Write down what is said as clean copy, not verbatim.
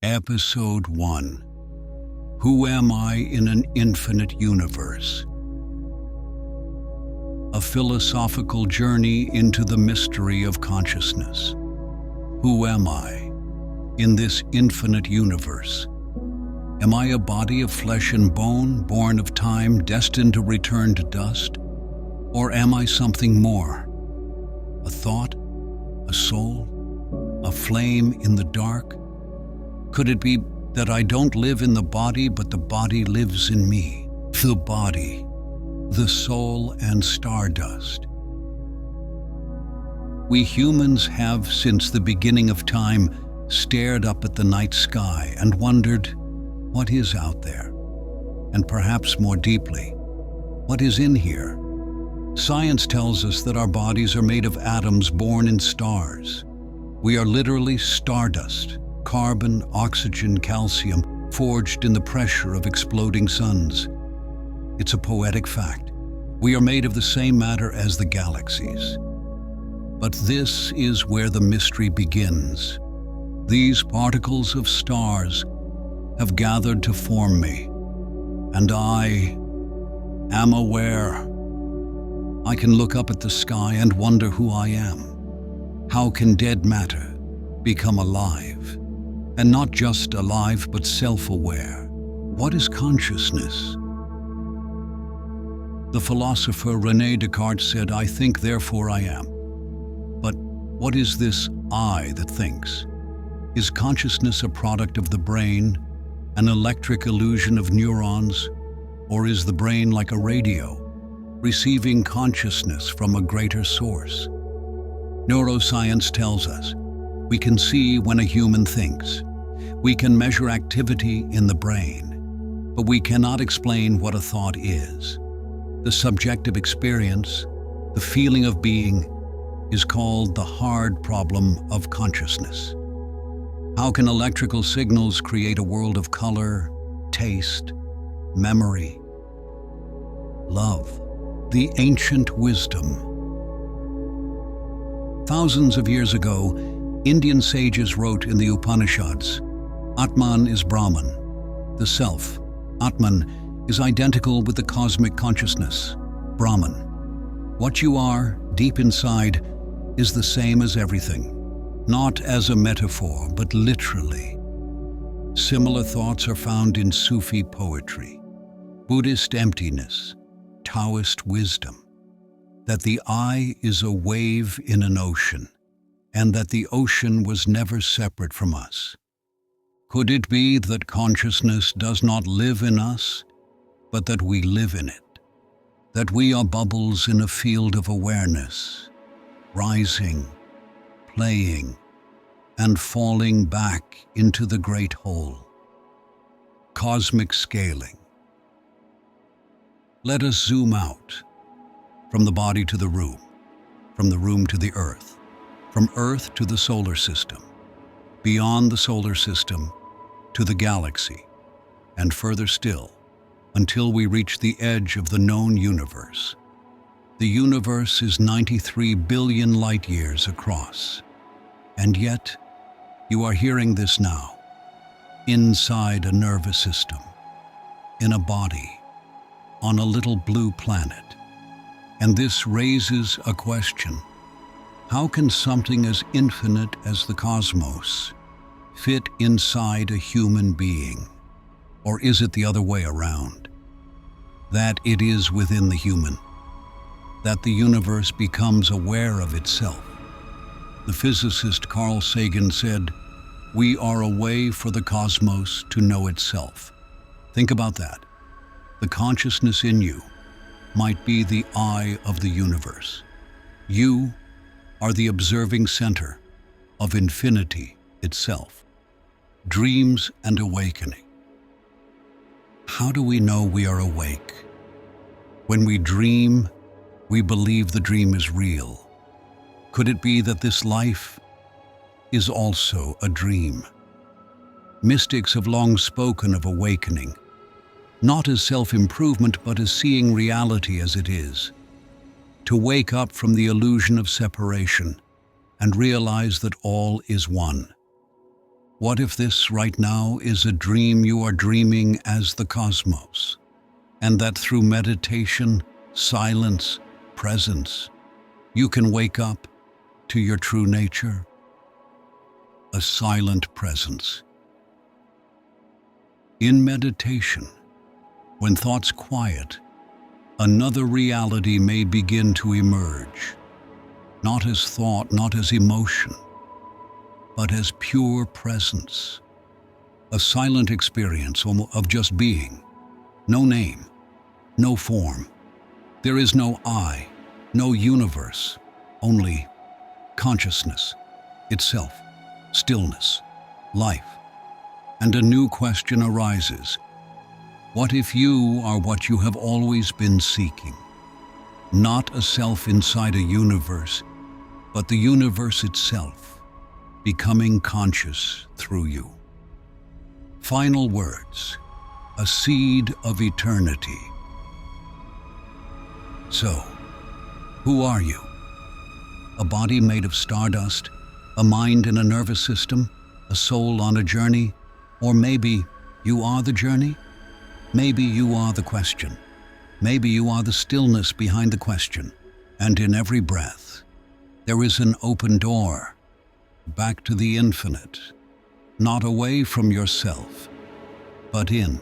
Episode 1. Who am I in an infinite universe? A philosophical journey into the mystery of consciousness. Who am I in this infinite universe? Am I a body of flesh and bone, born of time, destined to return to dust? Or am I something more? A thought? A soul? A flame in the dark? Could it be that I don't live in the body, but the body lives in me? The body, the soul, and stardust. We humans have, since the beginning of time, stared up at the night sky and wondered, what is out there? And perhaps more deeply, what is in here? Science tells us that our bodies are made of atoms born in stars. We are literally stardust. Carbon, oxygen, calcium, forged in the pressure of exploding suns. It's a poetic fact. We are made of the same matter as the galaxies. But this is where the mystery begins. These particles of stars have gathered to form me, and I am aware. I can look up at the sky and wonder who I am. How can dead matter become alive? And not just alive, but self-aware. What is consciousness? The philosopher René Descartes said, "I think, therefore I am." But what is this I that thinks? Is consciousness a product of the brain, an electric illusion of neurons, or is the brain like a radio, receiving consciousness from a greater source? Neuroscience tells us we can see when a human thinks. We can measure activity in the brain, but we cannot explain what a thought is. The subjective experience, the feeling of being, is called the hard problem of consciousness. How can electrical signals create a world of color, taste, memory, love? The ancient wisdom. Thousands of years ago, Indian sages wrote in the Upanishads, Atman is Brahman, the self. Atman is identical with the cosmic consciousness, Brahman. What you are, deep inside, is the same as everything, not as a metaphor, but literally. Similar thoughts are found in Sufi poetry, Buddhist emptiness, Taoist wisdom, that the I is a wave in an ocean, and that the ocean was never separate from us. Could it be that consciousness does not live in us, but that we live in it? That we are bubbles in a field of awareness, rising, playing, and falling back into the great whole. Cosmic scaling. Let us zoom out, from the body to the room, from the room to the earth, from Earth to the solar system, beyond the solar system to the galaxy, and further still, until we reach the edge of the known universe. The universe is 93 billion light years across, and yet you are hearing this now, inside a nervous system, in a body, on a little blue planet. And this raises a question. How can something as infinite as the cosmos fit inside a human being? Or is it the other way around? That it is within the human, that the universe becomes aware of itself. The physicist Carl Sagan said, "We are a way for the cosmos to know itself." Think about that. The consciousness in you might be the eye of the universe. You are the observing center of infinity itself. Dreams and awakening. How do we know we are awake? When we dream, we believe the dream is real. Could it be that this life is also a dream? Mystics have long spoken of awakening, not as self-improvement, but as seeing reality as it is. To wake up from the illusion of separation and realize that all is one. What if this right now is a dream you are dreaming as the cosmos, and that through meditation, silence, presence, you can wake up to your true nature? A silent presence. In meditation, when thoughts quiet, another reality may begin to emerge, not as thought, not as emotion, but as pure presence. A silent experience of just being. No name, no form. There is no I, no universe, only consciousness itself, stillness, life. And a new question arises. What if you are what you have always been seeking? Not a self inside a universe, but the universe itself, becoming conscious through you. Final words, a seed of eternity. So, who are you? A body made of stardust, a mind and a nervous system, a soul on a journey, or maybe you are the journey? Maybe you are the question. Maybe you are the stillness behind the question. And in every breath, there is an open door, back to the infinite, not away from yourself, but in.